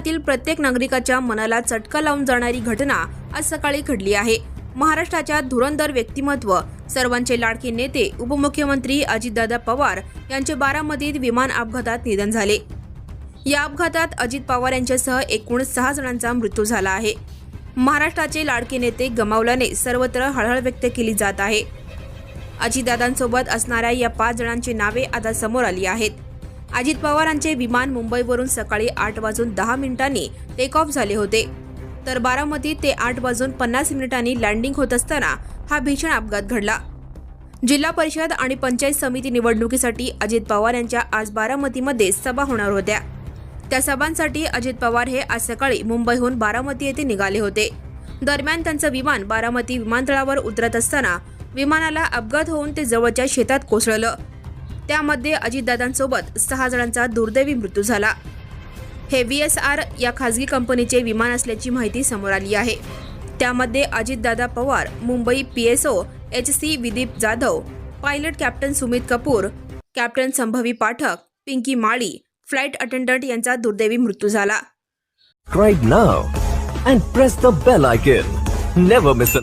देशातील प्रत्येक नागरिकाच्या मनाला चटका लावून जाणारी घटना आज सकाळी घडली आहे। महाराष्ट्राच्या धुरंधर व्यक्तिमत्व, सर्वांचे लाडके नेते उपमुख्यमंत्री अजितदादा पवार यांचे बारामतीत विमान अपघातात निधन झाले। या अपघातात अजित पवार यांच्यासह एकूण 6 जणांचा मृत्यू झाला आहे। महाराष्ट्राचे लाडके नेते गमावल्याने सर्वत्र हळहळ व्यक्त केली जात आहे। अजितदादांसोबत असणाऱ्या या 5 जणांची नावे आता समोर आली आहेत। अजित पवारांचे विमान मुंबईवरून सकाळी 8:10 टेक ऑफ झाले होते, तर बारामतीत ते 8:50 लँडिंग होत असताना हा भीषण अपघात घडला। जिल्हा परिषद आणि पंचायत समिती निवडणुकीसाठी अजित पवार यांच्या आज बारामतीमध्ये सभा होणार होत्या। त्या सभांसाठी अजित पवार हे आज सकाळी मुंबईहून बारामती येथे निघाले होते। दरम्यान त्यांचं विमान बारामती विमानतळावर उतरत असताना विमानाला अपघात होऊन ते जवळच्या शेतात कोसळलं। त्यामध्ये अजितदादांसोबत 6 जणांचा दुर्दैवी मृत्यू झाला। हे VSR या खासगी कंपनीचे विमान असल्याची माहिती समोर आली आहे। त्यामध्ये अजितदादा Pawar, Mumbai PSO HC Vidip Jadhav, pilot captain Sumit Kapoor, captain Sambhavi Pathak, Pinky Mali, flight attendant यांचा दुर्दैवी मृत्यू झाला। Subscribe now and press the bell icon. Never miss an